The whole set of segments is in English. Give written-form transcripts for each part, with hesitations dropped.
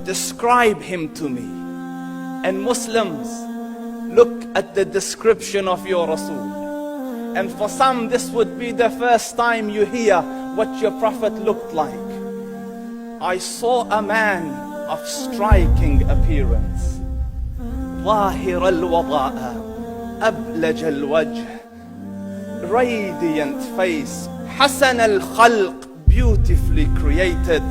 describe him to me. And Muslims, look at the description of your Rasul. And for some, this would be the first time you hear what your Prophet looked like. I saw a man of striking appearance. ظاهر الوضاء أبلج الوجه, radiant face, حسن الخلق, beautifully created.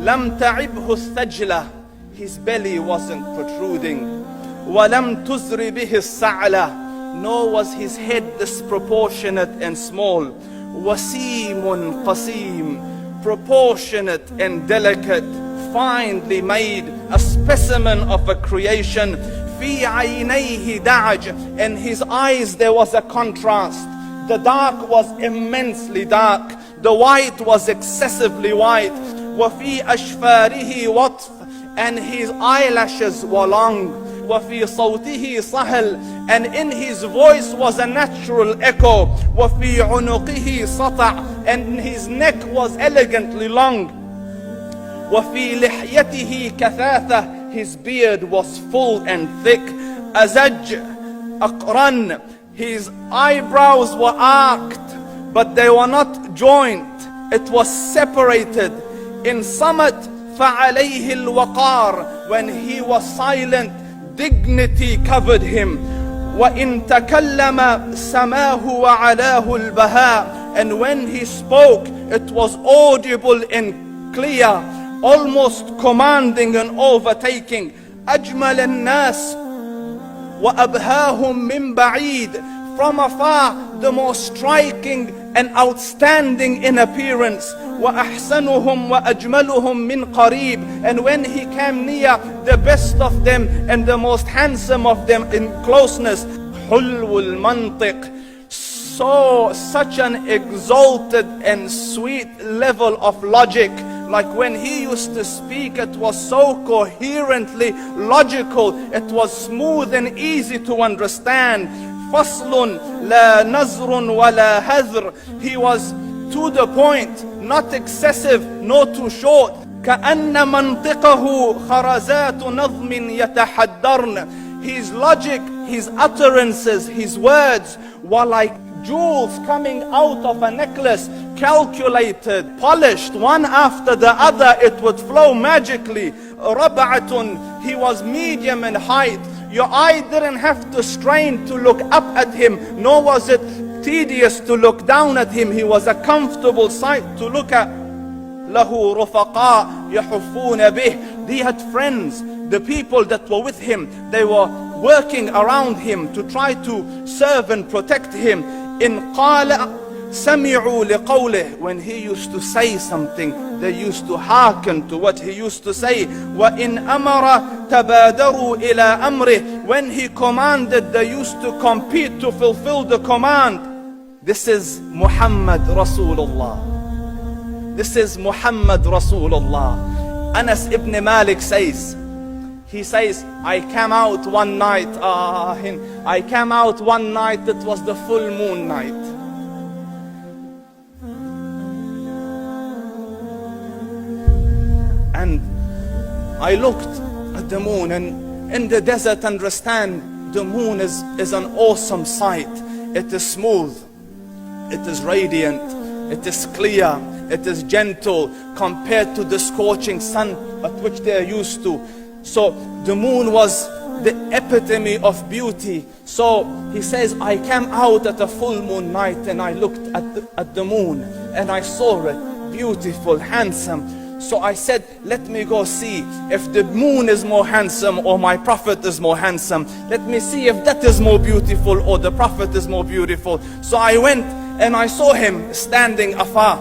لم تعبه الثجلة, his belly wasn't protruding. ولم تزر به السعلة, nor was his head disproportionate and small. وسيم قسيم, proportionate and delicate, finely made, a specimen of a creation. في عينيه دعج, in his eyes there was a contrast. The dark was immensely dark, the white was excessively white. وفي أشفاره وطف, and his eyelashes were long. وفي صوته صهل, and in his voice was a natural echo. وفي عنقه سطع, and his neck was elegantly long. وفي لحيته كثاثة, his beard was full and thick. أزج أقرن, his eyebrows were arched, but they were not joined. It was separated. In summit فعليه الوقار, when he was silent, dignity covered him. وإن تكلم سماه وعلاه البهاء, and when he spoke, it was audible and clear, almost commanding and overtaking. أجمل الناس وأبهاهم من بعيد, from afar the most striking and outstanding in appearance. وأحسنهم وأجملهم من قريب, and when he came near, the best of them and the most handsome of them in closeness. حلو المنطق, such an exalted and sweet level of logic. Like when he used to speak, it was so coherently logical, it was smooth and easy to understand. فصل لا نزر ولا هذر, he was to the point, not excessive, nor too short. كأن منطقه خرزات نظم يتحدرن, his logic, his utterances, his words were like jewels coming out of a necklace, calculated, polished, one after the other, it would flow magically. ربعة, he was medium in height. Your eye didn't have to strain to look up at him, nor was it tedious to look down at him. He was a comfortable sight to look at. له رفقاء يحفون به, he had friends, the people that were with him, they were working around him to try to serve and protect him. إن قال سمعوا لقوله, when he used to say something, they used to hearken to what he used to say. وإن أمر تبادروا إلى أمره, when he commanded, they used to compete to fulfill the command. This is Muhammad Rasulullah. This is Muhammad Rasulullah. Anas ibn Malik says, he says, I came out one night, it was the full moon night. And I looked at the moon, and in the desert, understand, the moon is an awesome sight. It is smooth, it is radiant, it is clear, it is gentle compared to the scorching sun at which they are used to. So the moon was the epitome of beauty. So he says, I came out at a full moon night and I looked at the moon and I saw it, beautiful, handsome. So I said, let me go see if the moon is more handsome or my Prophet is more handsome. Let me see if that is more beautiful or the Prophet is more beautiful. So I went and I saw him standing afar.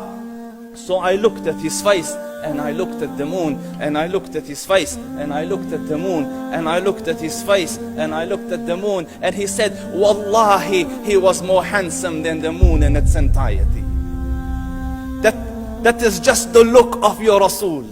So I looked at his face and I looked at the moon, and I looked at his face and I looked at the moon, and I looked at his face and I looked at the moon, and he said, Wallahi, he was more handsome than the moon in its entirety. That is just the look of your Rasul.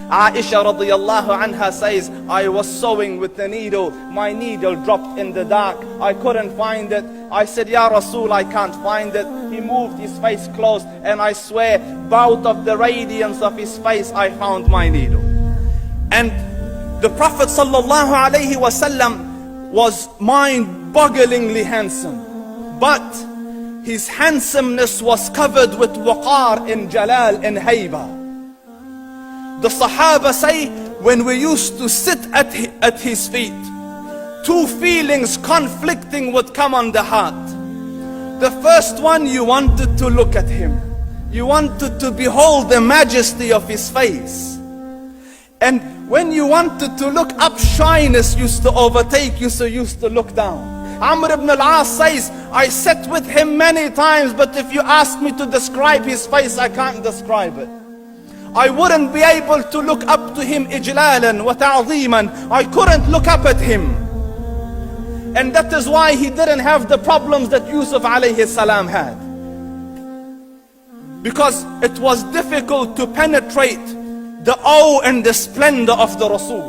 Aisha radiyallahu anha says, I was sewing with the needle, my needle dropped in the dark, I couldn't find it. I said, Ya Rasul, I can't find it. He moved his face close, and I swear, out of the radiance of his face, I found my needle. And the Prophet sallallahu alaihi wasallam was mind-bogglingly handsome, but his handsomeness was covered with waqar and jalal and hayba. The Sahaba say, when we used to sit at his feet, two feelings conflicting would come on the heart. The first one, you wanted to look at him. You wanted to behold the majesty of his face. And when you wanted to look up, shyness used to overtake you, so you used to look down. Amr ibn al-As says, I sat with him many times, but if you ask me to describe his face, I can't describe it. I wouldn't be able to look up to him ijlalan wa ta'ziman. I couldn't look up at him. And that is why he didn't have the problems that Yusuf alayhi salam had. Because it was difficult to penetrate the awe and the splendor of the Rasul.